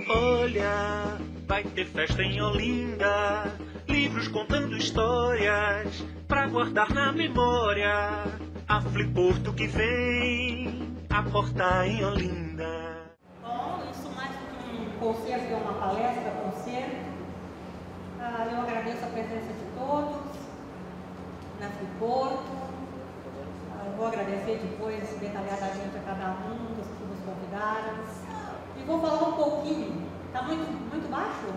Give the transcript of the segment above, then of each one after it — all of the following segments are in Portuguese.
Olha, vai ter festa em Olinda, livros contando histórias pra guardar na memória. A Fliporto que vem aportar em Olinda. Bom, isso mais do que um concerto, é uma palestra, concerto. Eu agradeço a presença de todos na Fliporto. Vou agradecer depois detalhadamente a cada um dos que nos convidaram. E vou falar um pouquinho. Está muito baixo?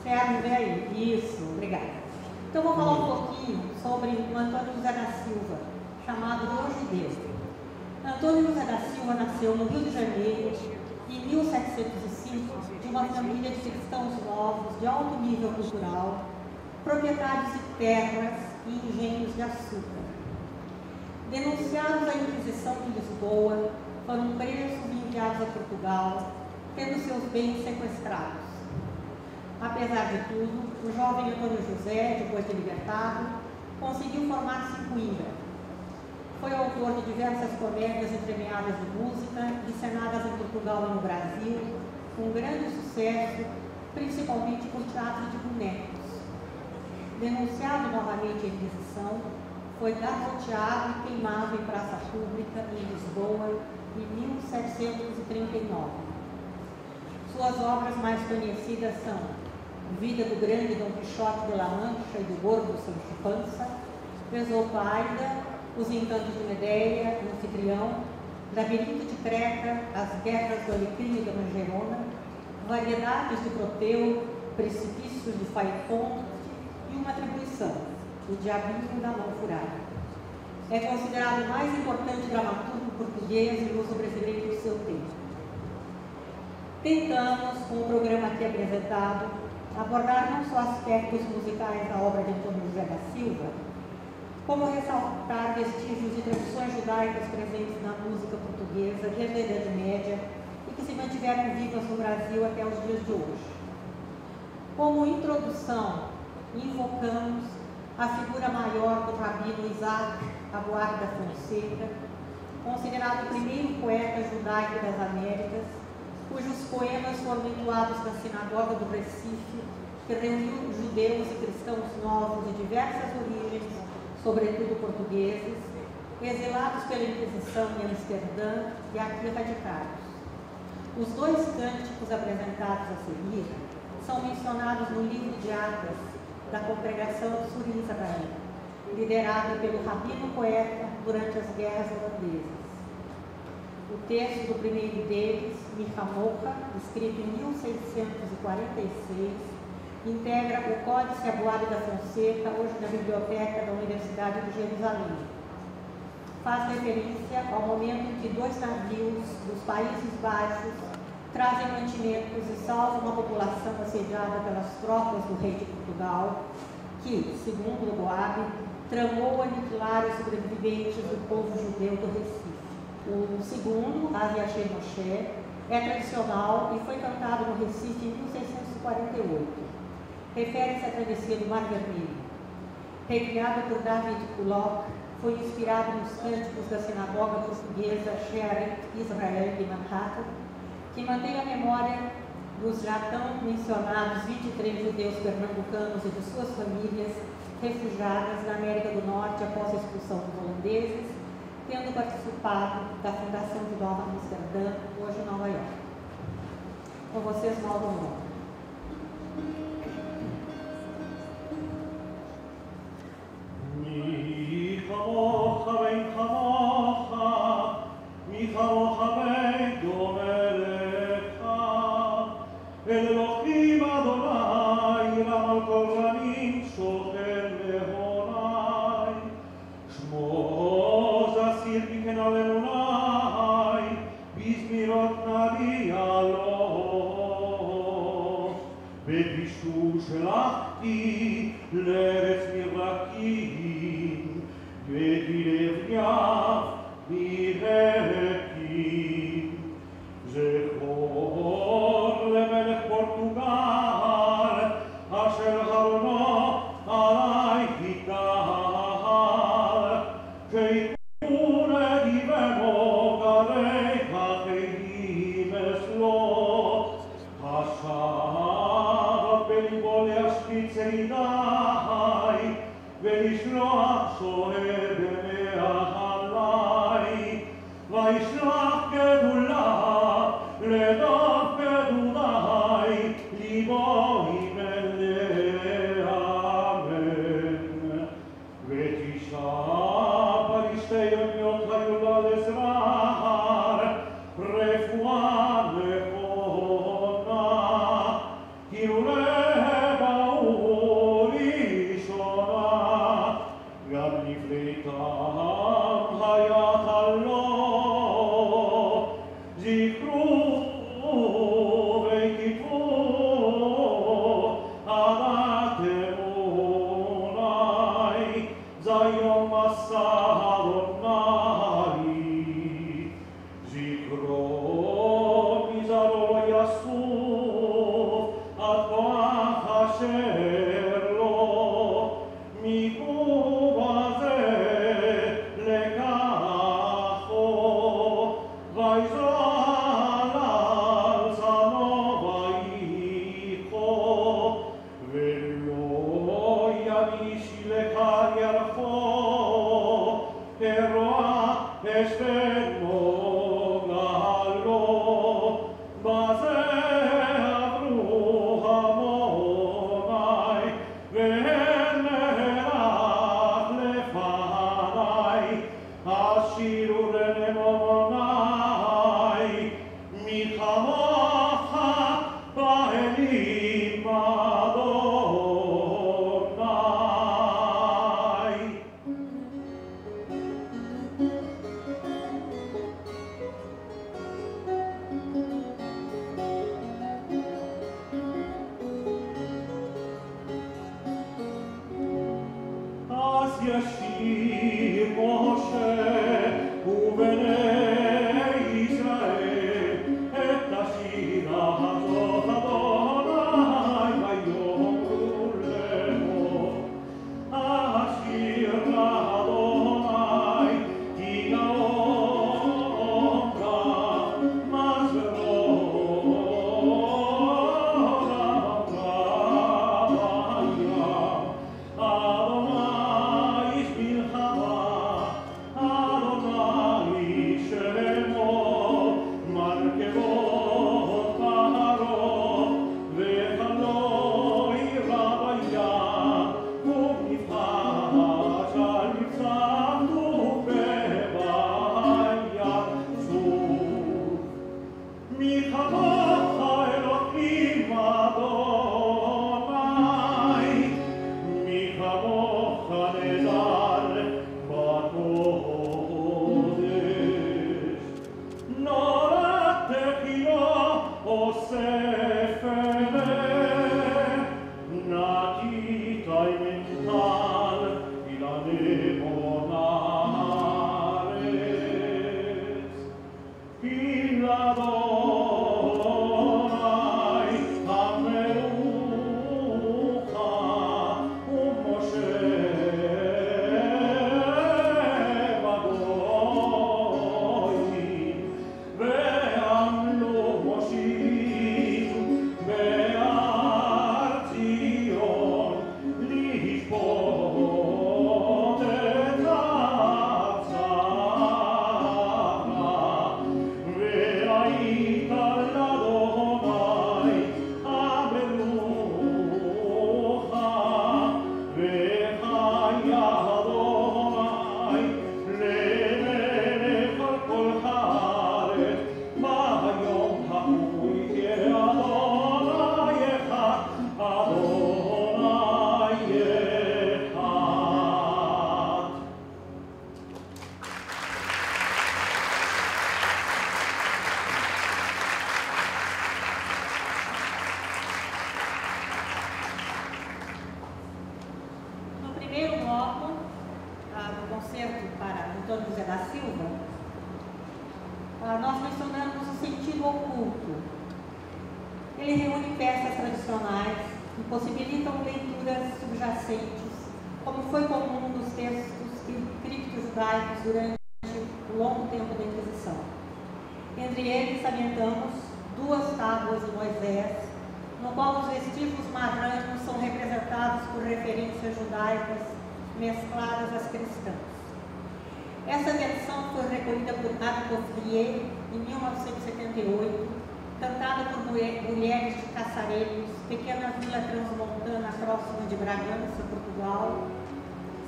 Certo, vem aí. Isso, obrigada. Então vou falar um pouquinho sobre o Antônio José da Silva, chamado O Judeu. Antônio José da Silva nasceu no Rio de Janeiro em 1705 de uma família de cristãos novos de alto nível cultural, proprietários de terras e engenhos de açúcar. Denunciados à Inquisição de Lisboa, foram presos e enviados a Portugal, tendo seus bens sequestrados. Apesar de tudo, o jovem Antônio José, depois de libertado, conseguiu formar-se em Coimbra. Foi autor de diversas comédias entremeadas de música, encenadas em Portugal e no Brasil, com grande sucesso, principalmente por teatro de bonecos. Denunciado novamente à Inquisição, foi garroteado e queimado em praça pública em Lisboa em 1739. Suas obras mais conhecidas são Vida do Grande Dom Quixote de La Mancha e do Gordo Sancho Panza, Esopaida, Os Encantos de Medeia, Anfitrião, Labirinto de Creta, As Guerras do Alecrim e da Mangerona, Variedades de Proteu, Precipícios de Faeton e uma atribuição, O Diabinho da Mão Furada. É considerado o mais importante dramaturgo português e luso-brasileiro do seu tempo. Tentamos, com o programa aqui apresentado, abordar não só aspectos musicais da obra de Antônio José da Silva, como ressaltar vestígios de tradições judaicas presentes na música portuguesa desde a Idade Média e que se mantiveram vivas no Brasil até os dias de hoje. Como introdução, invocamos a figura maior do rabino Isaac Abuar da Fonseca, considerado o primeiro poeta judaico das Américas, cujos poemas foram entoados na sinagoga do Recife, que reuniu judeus e cristãos novos de diversas origens, sobretudo portugueses, exilados pela Inquisição em Amsterdã e aqui radicados. Os dois cânticos apresentados a seguir são mencionados no livro de Atas da Congregação de Surim Israel, liderado pelo rabino poeta durante as guerras holandesas. O texto do primeiro deles, Mihamoka, escrito em 1646, integra o Códice Abuabe da Fonseca, hoje na Biblioteca da Universidade de Jerusalém. Faz referência ao momento em que dois navios dos Países Baixos trazem mantimentos e salvam a população assediada pelas tropas do rei de Portugal, que, segundo o Boabe, tramou aniquilar os sobreviventes do povo judeu do Recife. O segundo, Ave Hashem Moshe, é tradicional e foi cantado no Recife em 1648. Refere-se à travessia do Mar Vermelho. Recriado por David Bullock, foi inspirado nos cânticos da sinagoga portuguesa Shearet Israel de Manhattan, que mantém a memória dos já tão mencionados 23 judeus pernambucanos e de suas famílias refugiadas na América do Norte após a expulsão dos holandeses, tendo participado da fundação de Nova Amsterdã, hoje Nova York. Com vocês, Nova York. Che nós mencionamos o sentido oculto. Ele reúne peças tradicionais que possibilitam leituras subjacentes, como foi comum nos textos e criptos judaicos durante o longo tempo da Inquisição. Entre eles, salientamos 2 tábuas de Moisés, no qual os vestígios marranos são representados por referências judaicas mescladas às cristãs. Essa versão foi recolhida por Anne Coffrier em 1978, cantada por mulheres de Caçarelhos, pequena vila transmontana próxima de Bragança, Portugal,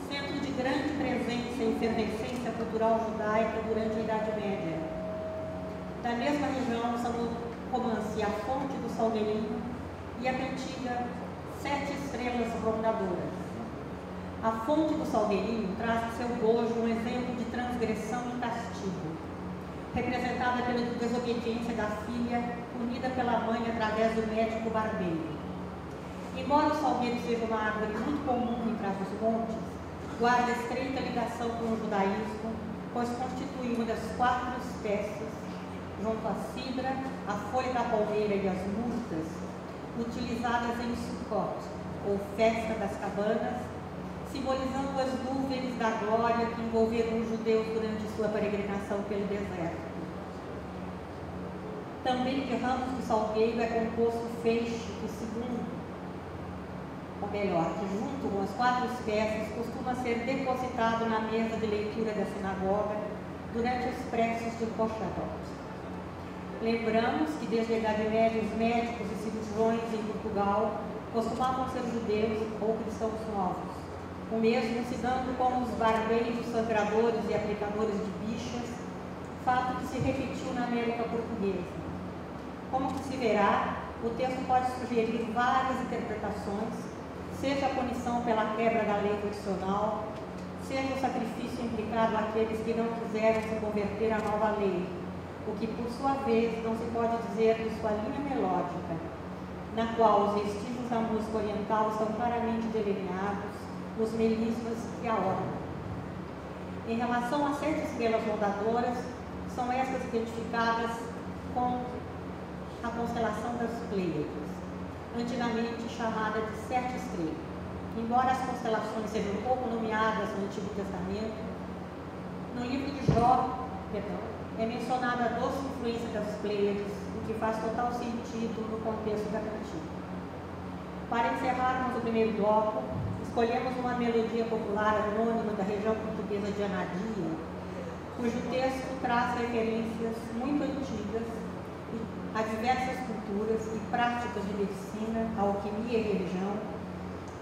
centro de grande presença e efervescência cultural cultural judaica durante a Idade Média. Da mesma região são o romance A Fonte do Salgueirinho e a cantiga Sete Estrelas Rondadoras. A Fonte do Salgueirinho traz em seu bojo um exemplo de transgressão e castigo, representada pela desobediência da filha, punida pela mãe através do médico barbeiro. Embora o salgueiro seja uma árvore muito comum em Trás-os-Montes, guarda estreita ligação com o judaísmo, pois constitui uma das 4 espécies, junto à cidra, a folha da palmeira e as murtas, utilizadas em Sukkot, ou festa das cabanas, simbolizando as nuvens da glória que envolveram os judeus durante sua peregrinação pelo deserto. Também de ramos do salgueiro é composto o feixe que, que junto com as 4 espécies, costuma ser depositado na mesa de leitura da sinagoga durante os preces de Kosherot. Lembramos que desde a Idade Média os médicos e cirurgiões em Portugal costumavam ser judeus ou cristãos novos, o mesmo se dando com os barbeiros, sangradores e aplicadores de bichas, fato que se repetiu na América Portuguesa. Como que se verá, o texto pode sugerir várias interpretações, seja a punição pela quebra da lei tradicional, seja o sacrifício implicado àqueles que não quiseram se converter à nova lei, o que, por sua vez, não se pode dizer de sua linha melódica, na qual os vestígios da música oriental são claramente delineados, os melismas e a ordem. Em relação a 7 estrelas rodadoras, são estas identificadas com a constelação das Pleiades, antigamente chamada de 7 estrelas. Embora as constelações sejam pouco nomeadas no Antigo Testamento, no livro de Jó, é mencionada a doce influência das Pleiades, o que faz total sentido no contexto da cantiga. Para encerrarmos o primeiro bloco, escolhemos uma melodia popular anônima da região portuguesa de Anadia, cujo texto traz referências muito antigas a diversas culturas e práticas de medicina, alquimia e religião,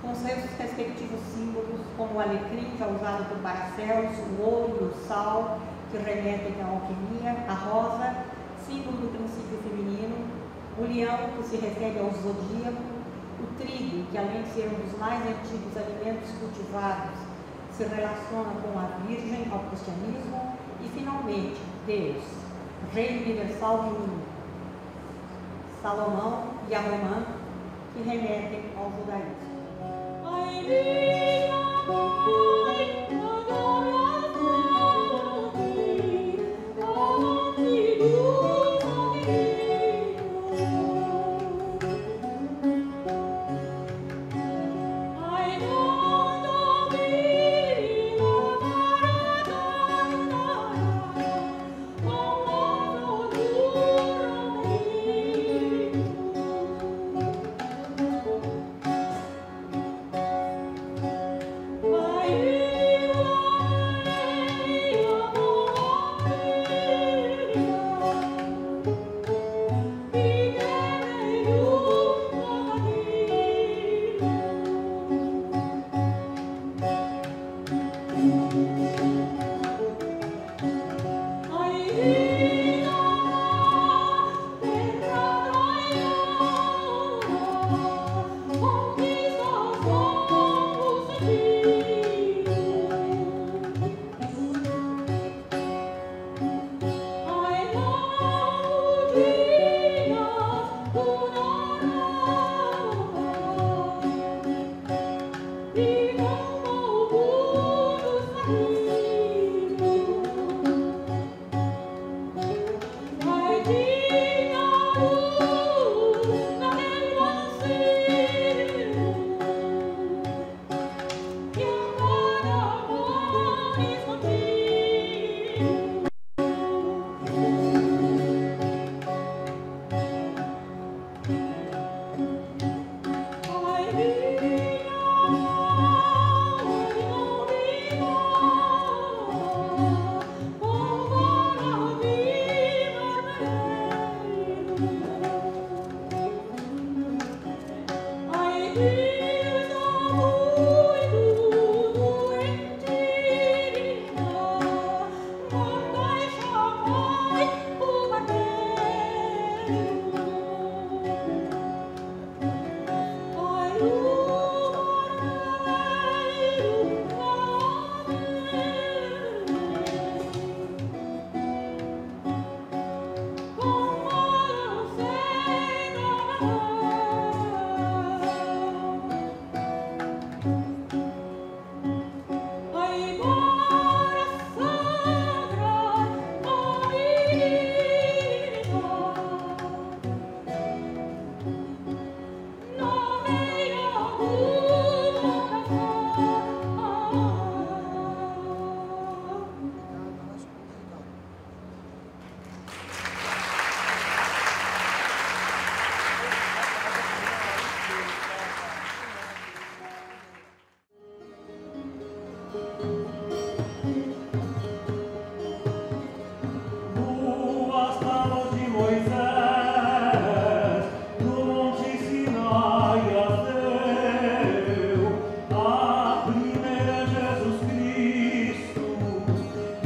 com seus respectivos símbolos, como o alecrim, já usado por Paracelso, o ouro e o sal, que remetem à alquimia, a rosa, símbolo do princípio feminino, o leão, que se refere ao zodíaco, o trigo, que além de ser um dos mais antigos alimentos cultivados, se relaciona com a Virgem ao cristianismo, e finalmente, Deus, Rei universal e único, Salomão e Amorã, que remetem ao judaísmo. Bye.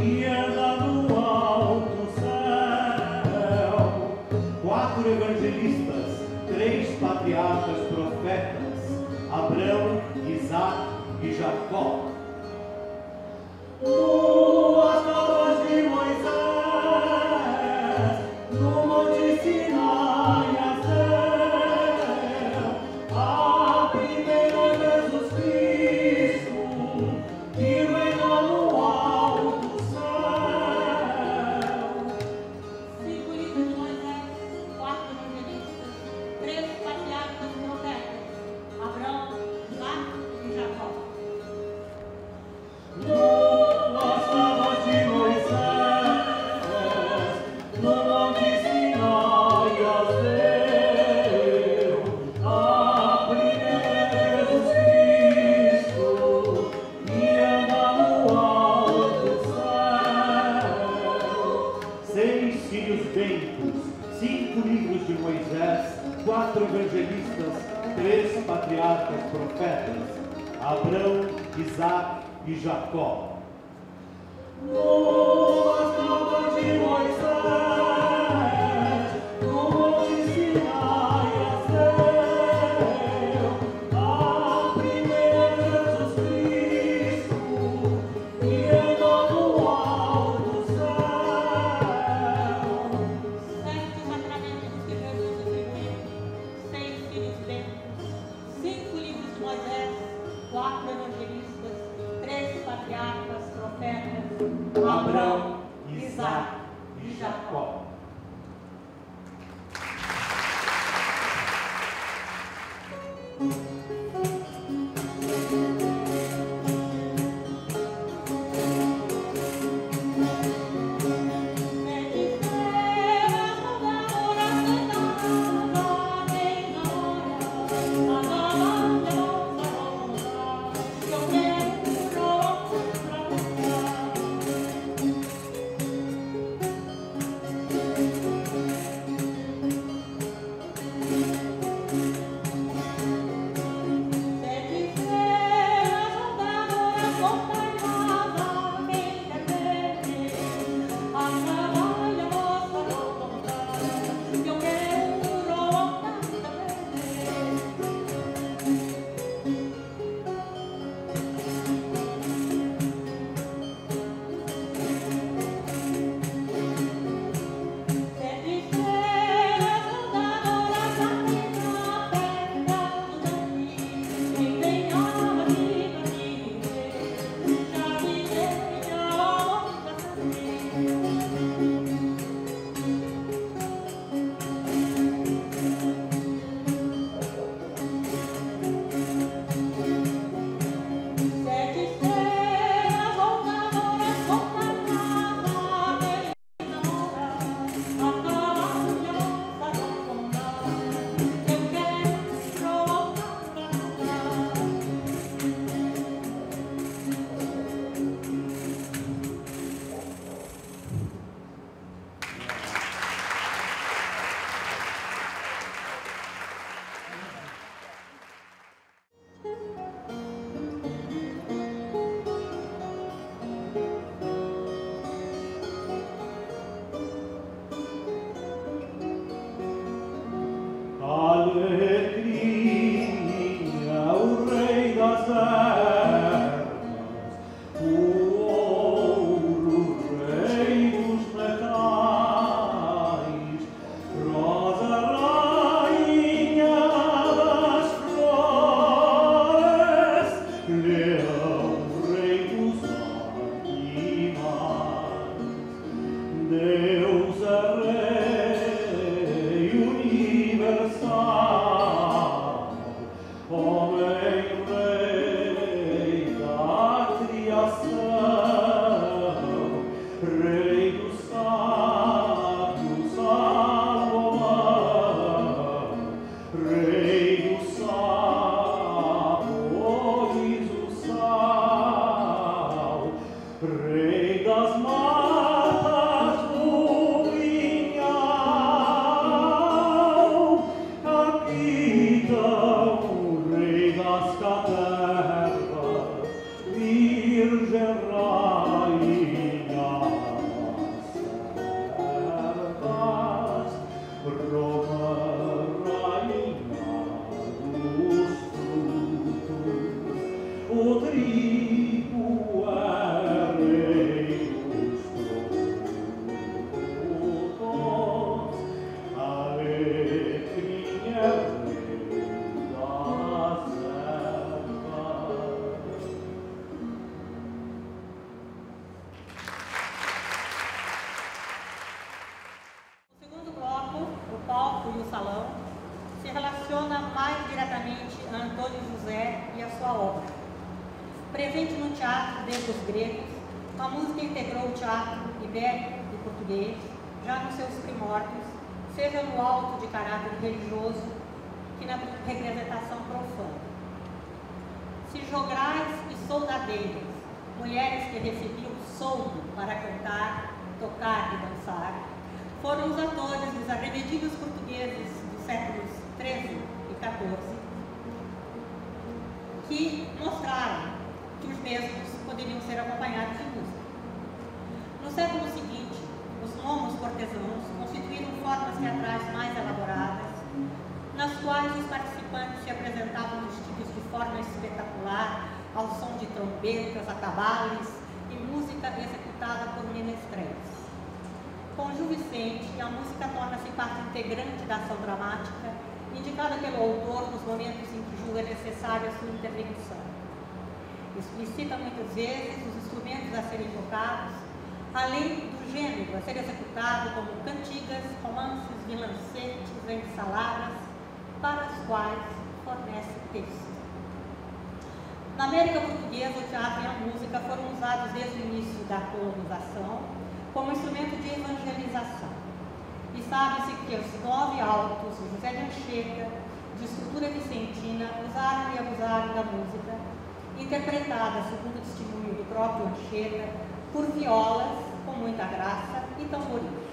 e anda no alto céu. 4 evangelistas, 3 patriarcas profetas, Abraão, Isaac e Jacó. As tábuas de Moisés, no monte Sinai nasceu a primeira Jesus Cristo, que reina no alto céu. 5 livros de Moisés, 4 evangelistas, 3 patriarcas profetas, Abraão, Isaac e Jacó. As tábuas de Moisés, no monte Sinai nasceu a primeira Jesus Cristo, que anda no alto céu. 6 filhos bentos, 5 livros de Moisés, 4 evangelistas, 3 patriarcas profetas, Abraão, Isaac e Jacó. As tábuas de Moisés, no monte Sinai nasceu a primeira Jesus Cristo, que anda no alto céu. 7 sacramentos que Jesus instituiu, 6 filhos bentos, 5 livros de Moisés, 4 evangelistas, 3 patriarcas, profetas, Abraão, Isaac e Jacó. Eu Presente no teatro desde os gregos, a música integrou o teatro ibérico e português, já nos seus primórdios, seja no alto de caráter religioso que na representação profana. Se jograis e soldadeiras, mulheres que recebiam soldo para cantar, tocar e dançar, foram os atores dos arremedidos portugueses dos séculos XIII e XIV que mostraram que os mesmos poderiam ser acompanhados de música. No século seguinte, os nomos cortesãos constituíram formas teatrais mais elaboradas, nas quais os participantes se apresentavam vestidos de forma espetacular, ao som de trombetas, atabales e música executada por menestréis. Com Gil Vicente, a música torna-se parte integrante da ação dramática, indicada pelo autor nos momentos em que julga necessária a sua intervenção. Explicita muitas vezes os instrumentos a serem tocados, além do gênero a ser executado como cantigas, romances, vilancetes, ensaladas, para as quais fornece texto. Na América Portuguesa, o teatro e a música foram usados desde o início da colonização como instrumento de evangelização. E sabe-se que os 9 altos de José de Anchieta, de estrutura vicentina, usaram e abusaram da música, interpretada, segundo o testemunho do próprio Anchieta, por violas, com muita graça, e tamborios.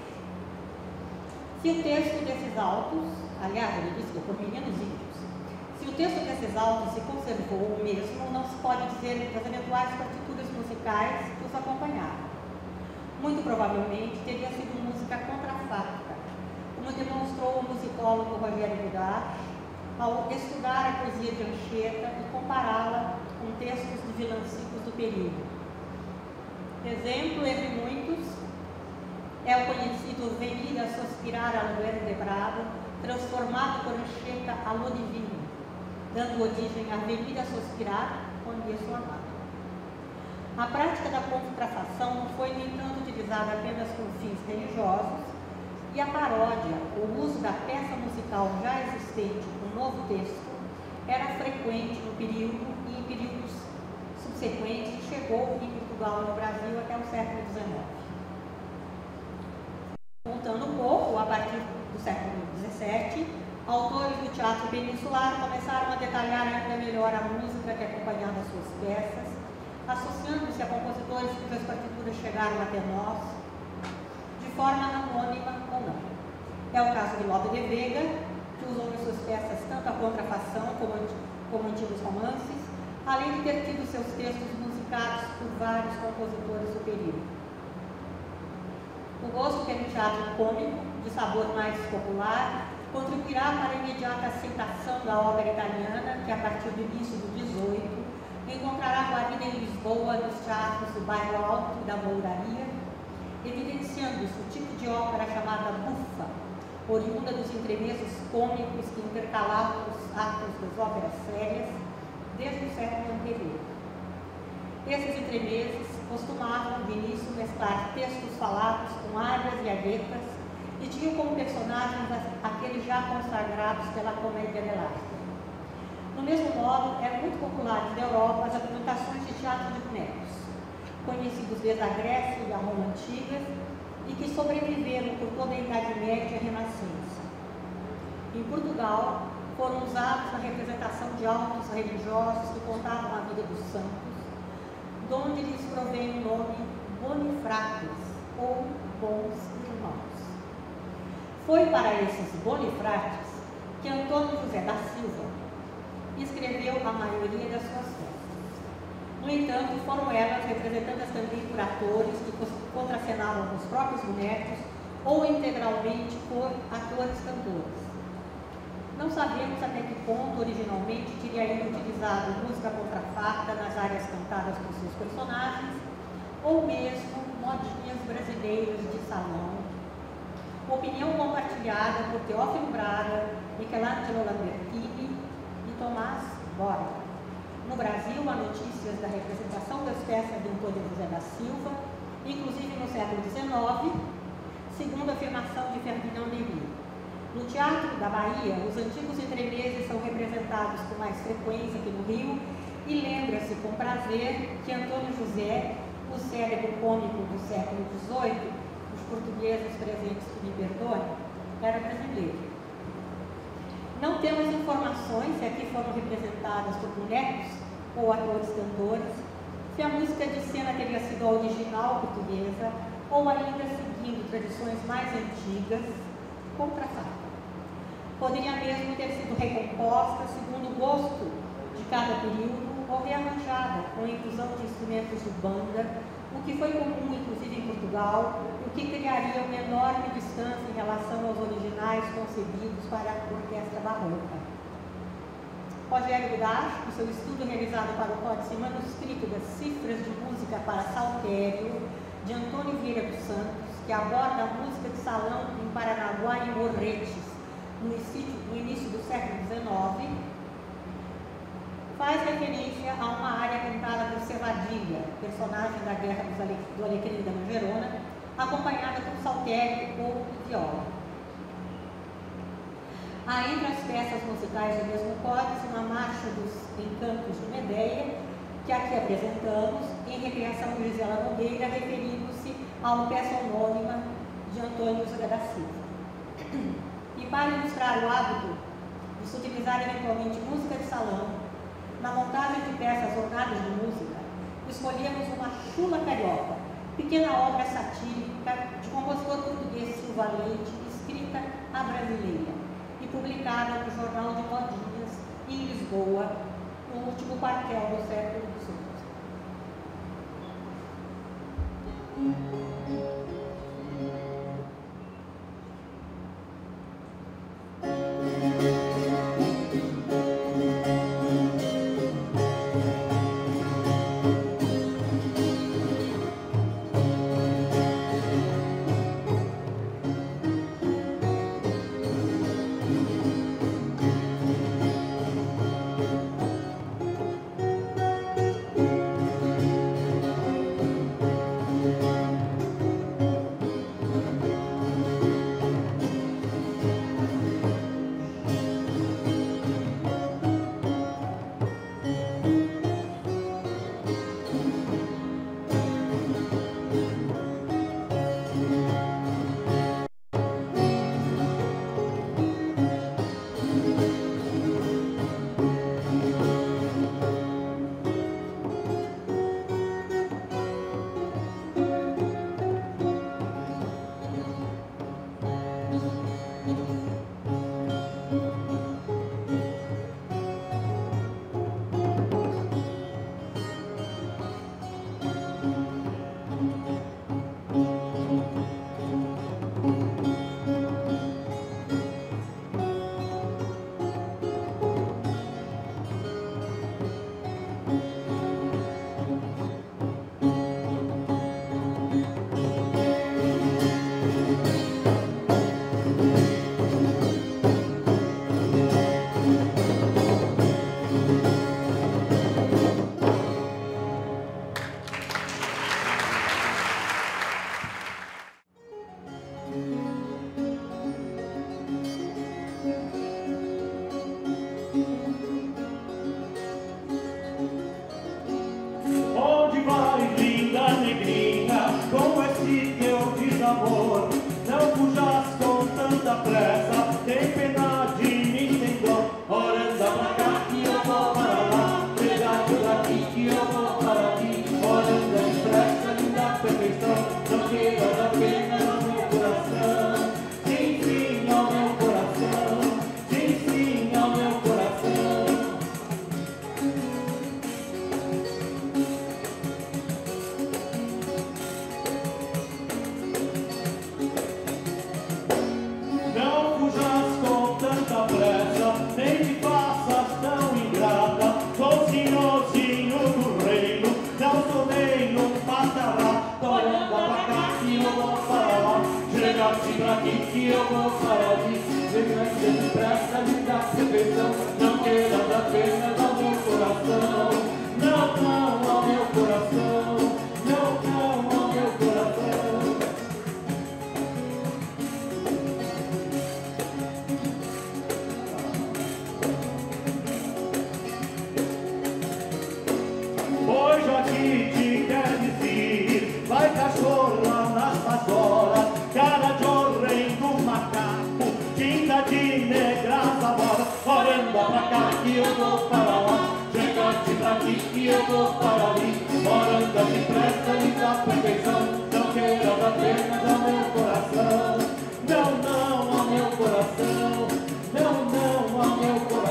Se o texto desses autos, aliás, ele disse que por meninos índios, se o texto desses autos se conservou mesmo, não se pode dizer das eventuais partituras musicais que os acompanharam. Muito provavelmente teria sido música contrafática, como demonstrou o musicólogo Rogério Goulart ao estudar a poesia de Anchieta e compará-la com textos de vilancicos do período. Exemplo, entre muitos, é o conhecido Venir a Sospirar a Luer de Brado, transformado por Anchieta a Lo Divino, dando origem a Venir a Sospirar Conheço o Amado. A prática da contrafação não foi, no entanto, utilizada apenas com fins religiosos, e a paródia, o uso da peça musical já existente com novo texto, era frequente no período e em períodos subsequentes e chegou em Portugal e no Brasil até o século XIX. Voltando um pouco, a partir do século XVII, autores do teatro peninsular começaram a detalhar ainda melhor a música que acompanhava suas peças, associando-se a compositores cujas partituras chegaram até nós, de forma anônima ou não. É o caso de Lope de Vega, que usou em suas peças tanto a contrafação como antigos romances, além de ter tido seus textos musicados por vários compositores do período. O gosto pelo teatro cômico, de sabor mais popular, contribuirá para a imediata aceitação da obra italiana, que a partir do início do XVIII encontrará guarida em Lisboa nos teatros do bairro Alto e da Mouraria, evidenciando-se o tipo de ópera chamada bufa, oriunda dos entremesos cômicos que intercalavam os atos das óperas sérias desde o século anterior. Esses entremeses costumavam, de início, mesclar textos falados com áreas e aguetas e tinham como personagens aqueles já consagrados pela comédia dell'arte. Do mesmo modo, eram muito populares na Europa as apresentações de teatro de bonecos, conhecidos desde a Grécia e a Roma antigas e que sobreviveram por toda a Idade Média e a Renascença. Em Portugal, foram usados na representação de autos religiosos que contavam a vida dos santos, de onde lhes provém o nome bonifratres, ou bons irmãos. Foi para esses bonifratres que Antônio José da Silva escreveu a maioria das suas peças. No entanto, foram elas representadas também por atores que contracenavam com os próprios bonecos ou integralmente por atores-cantores. Não sabemos até que ponto originalmente teria ainda utilizado música contrafada nas áreas cantadas por seus personagens, ou mesmo modinhas brasileiras de salão. Opinião compartilhada por Teófilo Braga, Michelangelo Lambertini e Tomás Borba. No Brasil, há notícias da representação das peças de Antônio José da Silva, inclusive no século XIX, segundo a afirmação de Ferdinand Delis. No Teatro da Bahia, os antigos entremeses são representados com mais frequência que no Rio, e lembra-se com prazer que Antônio José, o célebre cômico do século XVIII, os portugueses presentes que me perdoem, era brasileiro. Não temos informações se aqui foram representadas por bonecos ou atores cantores, se a música de cena teria sido a original portuguesa ou ainda seguindo tradições mais antigas, contrafato. Poderia mesmo ter sido recomposta segundo o gosto de cada período ou rearranjada com a inclusão de instrumentos de banda, o que foi comum inclusive em Portugal, o que criaria uma enorme distância em relação aos originais concebidos para a orquestra barroca. Rogério Godard, no seu estudo realizado para o Códice Manuscrito das Cifras de Música para Saltério, de Antônio Vieira dos Santos, que aborda a música de salão em Paranaguá e Morretes, no início do século XIX, faz referência a uma área cantada por Cevadilha, personagem da Guerra do Alecrim da Mangerona, acompanhada por saltério ou viola. Há entre as peças musicais do mesmo códice uma marcha dos Encantos de Medeia, que aqui apresentamos, em recriação de Gisela Nogueira, referindo-se a uma peça homônima de Antônio José da Silva. E para ilustrar o hábito de se utilizar eventualmente música de salão, na montagem de peças ornadas de música, escolhemos uma Chula Carioca, pequena obra satírica de compositor português Silva Leite, escrita à brasileira e publicada no Jornal de Modinhas, em Lisboa, no último quartel do século XVIII. eu vou para ali, morando depressa, linda perfeição. Não queiras apenas ao meu coração. Não, não, ao meu coração. Não, não, ao meu coração.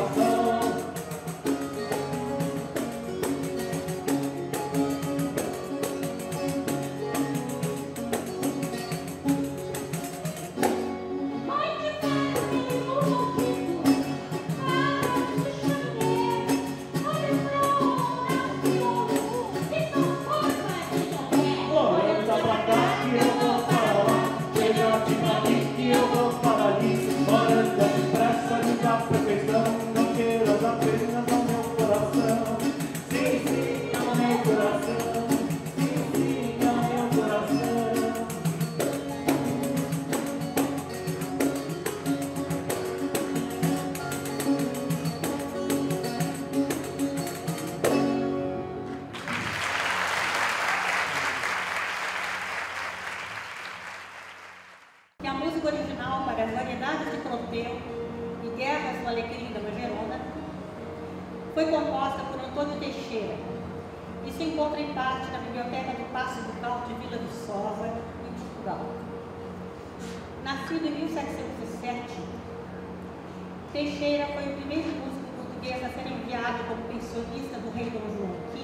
Que a música original para as variedades de Proteu e Guerras no Alecrim da Mangerona foi composta por Antônio Teixeira e se encontra em parte na Biblioteca do Paço Ducal de Vila Viçosa, em Portugal. Nascido em 1707, Teixeira foi o primeiro músico português a ser enviado como pensionista do rei Dom João V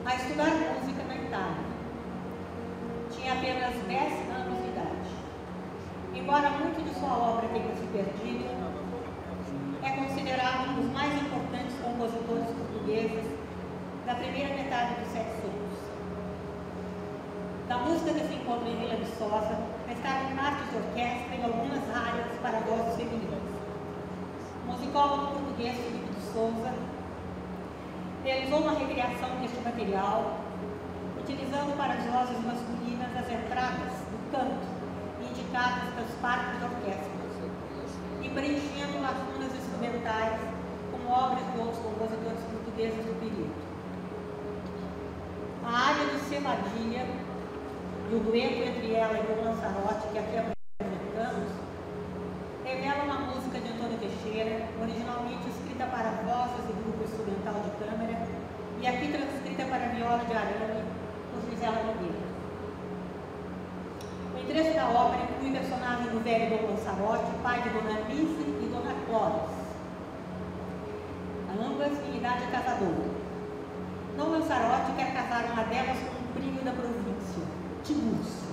a estudar música na Itália. Tinha apenas 10 anos de idade. Embora muito de sua obra tenha se perdido, é considerado um dos mais importantes compositores portugueses da primeira metade do século XX. Da música que se encontra em Vila Viçosa, restaram partes de orquestra e algumas áreas para vozes femininas. O musicólogo português Filipe de Souza realizou uma recriação deste material, utilizando para as vozes masculinas as entradas do canto indicadas pelas partes da orquestra e preenchendo lacunas instrumentais com obras de outros compositores portugueses do período. A área de Cevadilha e o dueto entre ela e Dom Lanzarote, que aqui apresentamos, revela uma música de Antônio Teixeira, originalmente escrita para vozes do grupo instrumental de câmara e aqui transcrita para viola de arame por Gisela Nogueira. O trecho da obra inclui personagens do velho Dom Lanzarote, pai de Dona Lise e Dona Clóris, ambas em idade casadora. Dom Lanzarote quer casar uma delas com um primo da província, Tiburcio,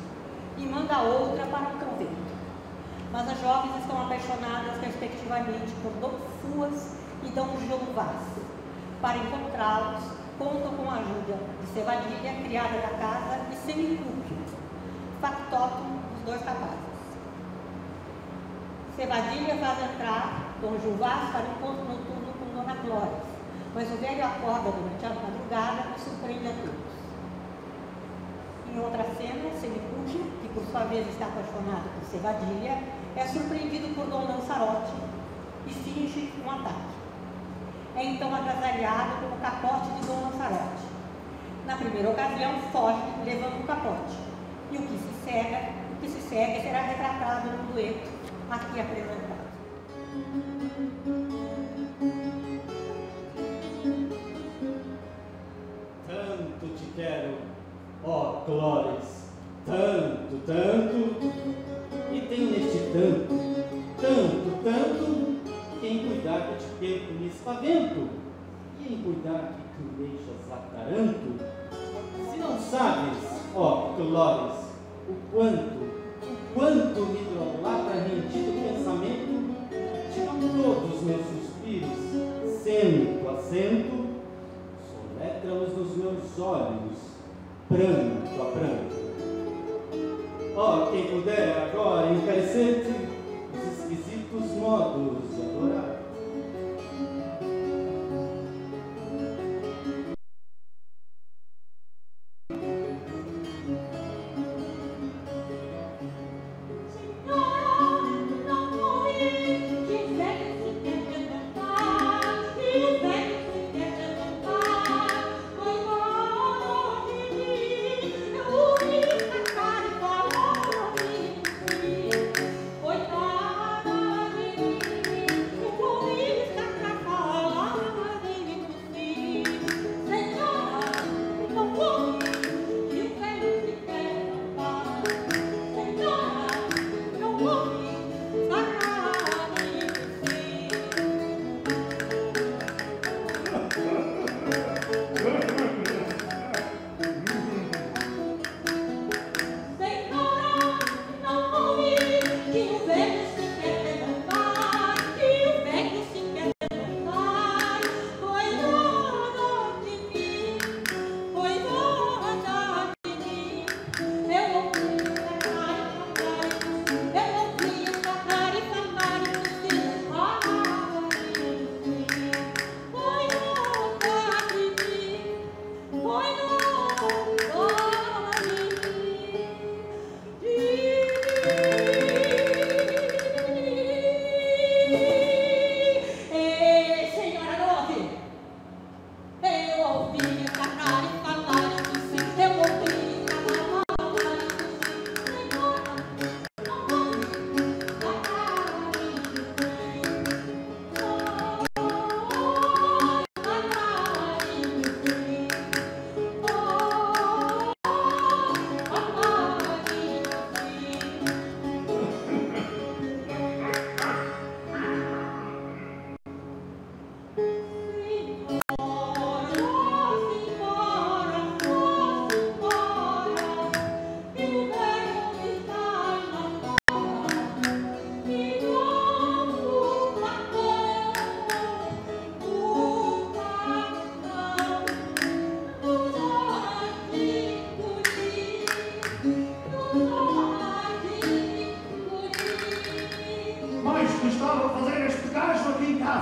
e manda a outra para um convento. Mas as jovens estão apaixonadas respectivamente por Dom Fuas e Dom Jeovás. Para encontrá-los, contam com a ajuda de Cevadilha, criada da casa, e Semicúpio, factotum dos dois rapazes. Cevadilha faz entrar Dom Jeovás para o encontro noturno com Dona Clóris, mas o velho acorda durante a madrugada e surpreende a todos. Em outra cena, Semicúpio, que por sua vez está apaixonado por Cevadilha, é surpreendido por Dom Lanzarote e finge um ataque. É então agasalhado com o capote de Dom Lanzarote. Na primeira ocasião, foge levando o capote. E o que se segue será retratado no dueto aqui apresentado. Tanto te quero, ó Clóris, tanto, tanto, e tenho neste tanto, que em cuidar que te perco me espavento, e em cuidar que me deixas ataranto. Se não sabes, ó Clóris, o quanto me idolatra rendido pensamento, tiram todos meus suspiros, cento a cento, soletra-os nos meus olhos, pranto a pranto. Ó, quem puder agora encarecer-te os esquisitos modos de adorar. Coitada de mim,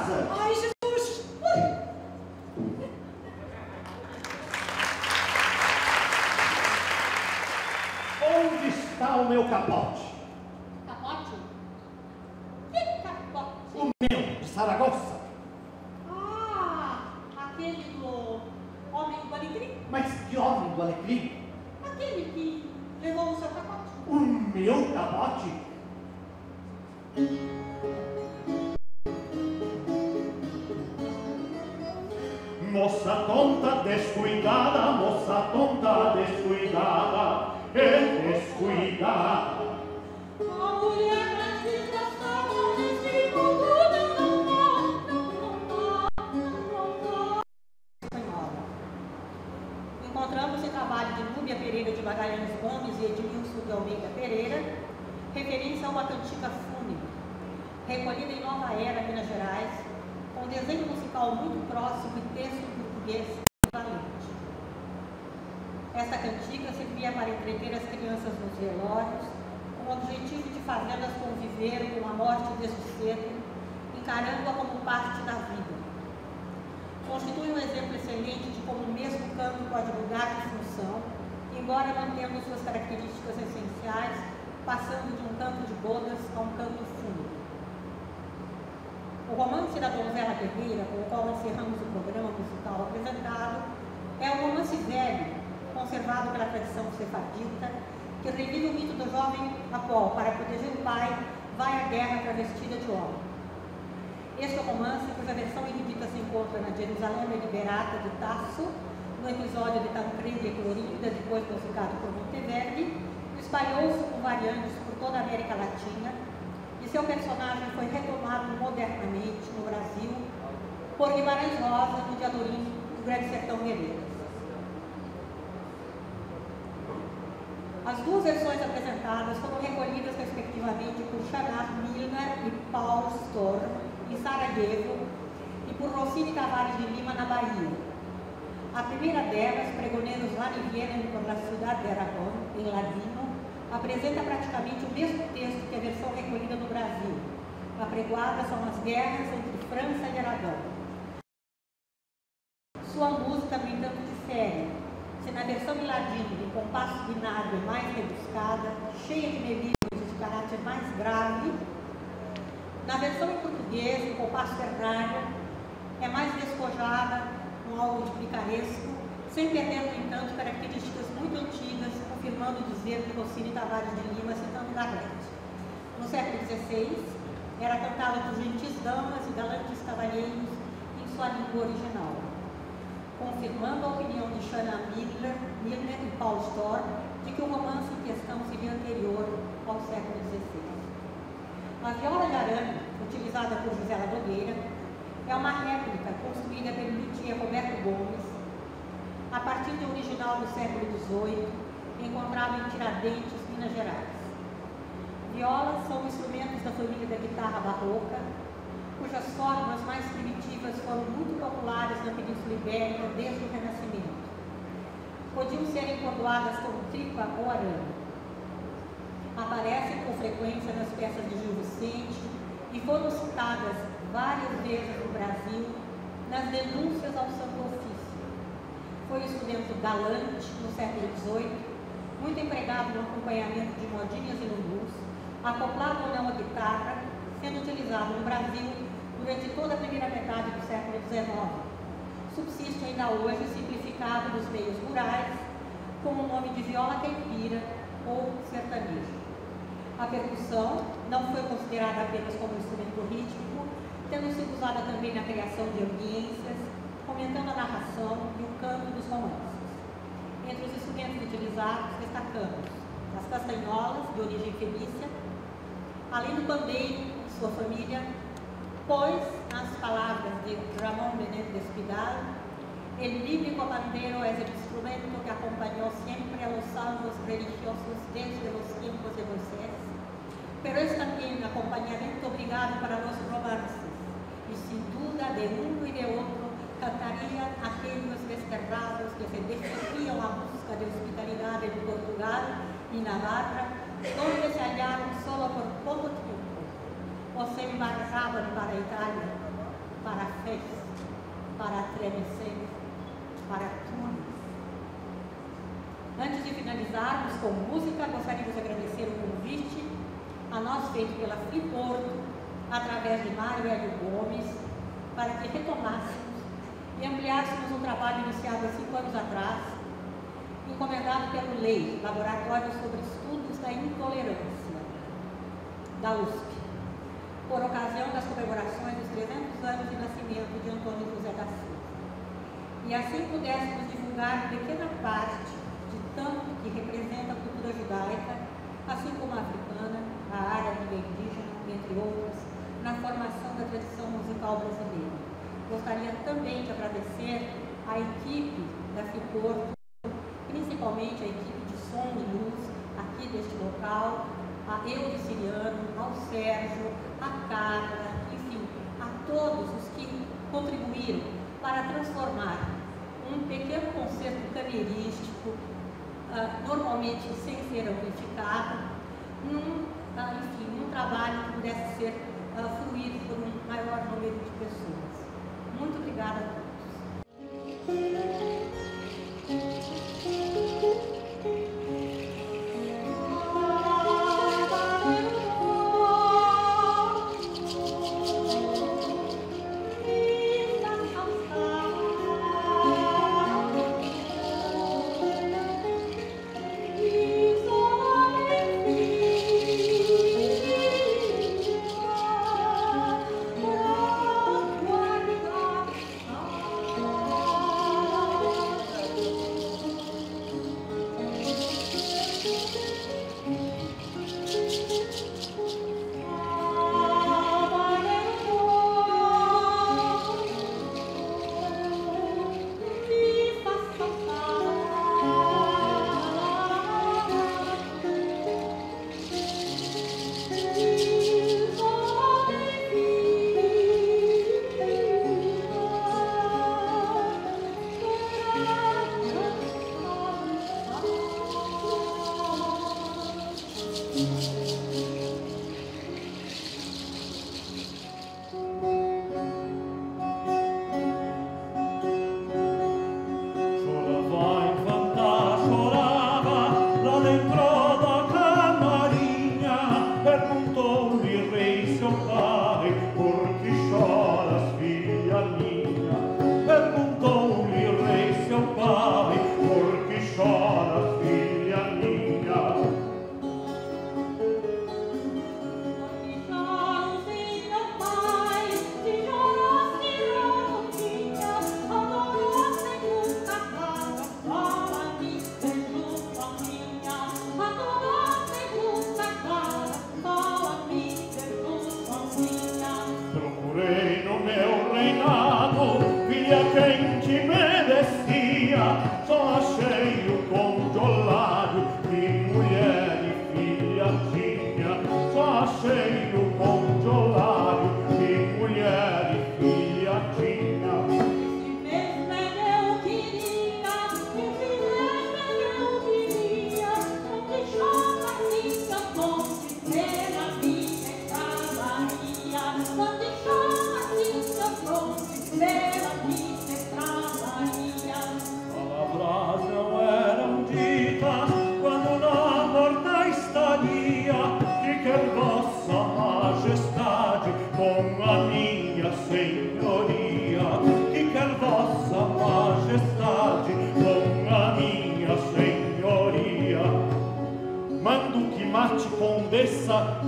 casa. Ai, Jesus! Onde está o meu capote? Capote? Que capote? O meu, de Saragossa. Ah, aquele do homem do alecrim? Mas que homem do alecrim? Aquele que levou o seu capote. O meu capote? Moça tonta descuidada, moça tonta descuidada, descuidada. A mulher nascida só nesse mundo não. Encontramos o trabalho de Núbia Pereira de Magalhães Gomes e Edmilson de Almeida Pereira, referência a uma cantiga fúnebre, recolhida em Nova Era, Minas Gerais, com desenho musical muito próximo e texto em português equivalente. Esta cantiga servia para entreter as crianças nos velórios, com o objetivo de fazê-las conviver com a morte desde cedo, encarando-a como parte da vida. Constitui um exemplo excelente de como o mesmo canto pode mudar de função, embora mantendo suas características essenciais, passando de um canto de bodas a um canto fúnebre. O romance da Donzela Guerreira, com o qual encerramos o programa musical apresentado, é um romance velho, conservado pela tradição sefardita, que revive o mito do jovem Apol, para proteger o pai, vai à guerra travestida de homem. Este romance, cuja versão erudita se encontra na Jerusalém Liberata de Tasso, no episódio de Tancredi e Clorinda, depois musicado por Monteverdi, espalhou-se com variantes por toda a América Latina, e seu personagem foi retomado modernamente no Brasil por Guimarães Rosa, no Diadorim do Grande Sertão Veredas. As duas versões apresentadas foram recolhidas respectivamente por Shannar Milner e Paul Storm, em Sarajevo, e por Rossini Tavares de Lima, na Bahia. A primeira delas, Pregoneiros van y vienen por la ciudad de Aragón, em ladino, apresenta praticamente o mesmo texto que a versão recolhida no Brasil. Apregoadas são as guerras entre França e Aragão. Sua música, no entanto, difere. Se na versão em ladino, de compasso binário mais rebuscada, cheia de melídios de caráter mais grave, na versão em português, o compasso ternário é mais despojada, com algo de picaresco, sem perder, no entanto, características muito antigas, confirmando o dizer de Rossini Tavares de Lima, citando Garrett. No século XVI, era cantada por gentis damas e galantes cavalheiros em sua língua original, confirmando a opinião de Shannar Milner e Paul Storm de que o romance em questão seria anterior ao século XVI. A viola de arame, utilizada por José Ladogueira, é uma réplica construída pelo luthier Roberto Gomes, a partir de um original do século XVIII, encontrado em Tiradentes, Minas Gerais. Violas são instrumentos da família da guitarra barroca, cujas formas mais primitivas foram muito populares na Península Ibérica desde o Renascimento. Podiam ser encordoadas com tripa ou arame. Aparecem com frequência nas peças de Gil Vicente e foram citadas várias vezes no Brasil nas denúncias ao Santo Ofício. Foi um instrumento galante no século XVIII, muito empregado no acompanhamento de modinhas e lulus, acoplado ou não à guitarra, sendo utilizado no Brasil durante toda a primeira metade do século XIX. Subsiste ainda hoje simplificado nos meios rurais, com o nome de viola caipira ou sertanejo. A percussão não foi considerada apenas como instrumento rítmico, tendo sido usada também na criação de ambiências, fomentando a narração e o canto dos romances. Entre os instrumentos utilizados, destacamos as castanholas, de origem fenícia, além do pandeiro e sua família, pois, nas palavras de Ramón Menéndez Pidal, el lírico pandeiro es el instrumento que acompañó siempre a los salmos religiosos desde los tiempos de Moisés, pero es también acompañamiento obligado para los romances, y sin duda de uno y de otro cantarían aquellos desterrados que se dirigían a busca de hospitalidad en Portugal y Navarra, donde se hallaron solo por poco tiempo, o se embarcaban para Italia, para a festa, para a tremecer, para tunes. Antes de finalizarmos com música, gostaríamos de agradecer o convite a nós feito pela Friporto, através de Mário Hélio Gomes, para que retomássemos e ampliássemos um trabalho iniciado há 5 anos atrás, encomendado pelo LEI, Laboratório sobre Estudos da Intolerância, da USP, por ocasião das comemorações dos 300 anos de nascimento de Antônio José da Silva. E assim pudéssemos divulgar pequena parte de tanto que representa a cultura judaica, assim como a africana, a árabe e a indígena, entre outras, na formação da tradição musical brasileira. Gostaria também de agradecer à equipe da Friporto, principalmente a equipe de som e luz aqui deste local, a Eude Siriano, ao Sérgio, a Carla, enfim, a todos os que contribuíram para transformar um pequeno concerto cameirístico, normalmente sem ser amplificado, num trabalho que pudesse ser fruído por um maior número de pessoas. Muito obrigada a todos.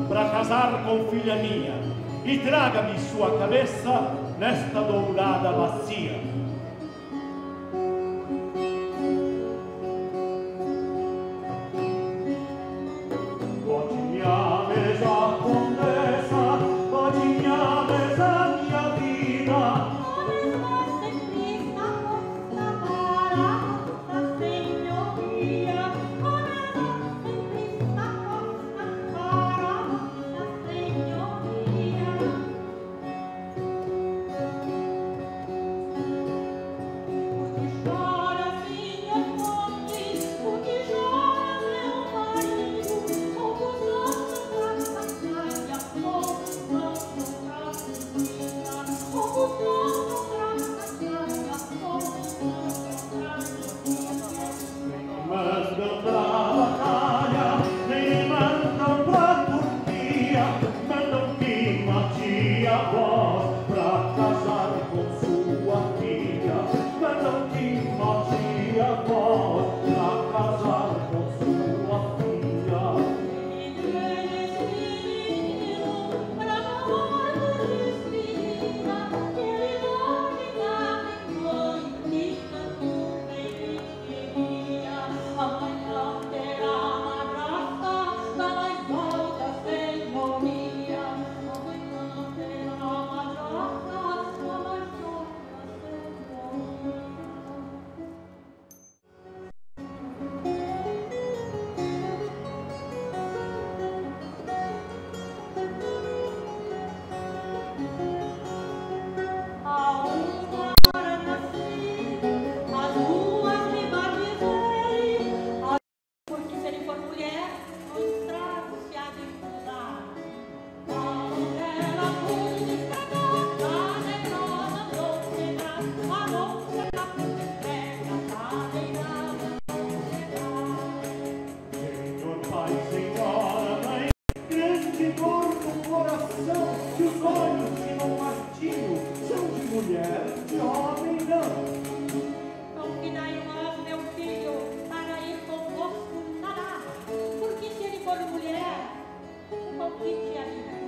Para casar com filha minha, e traga-me sua cabeça nesta dourada bacia. que te ajudará.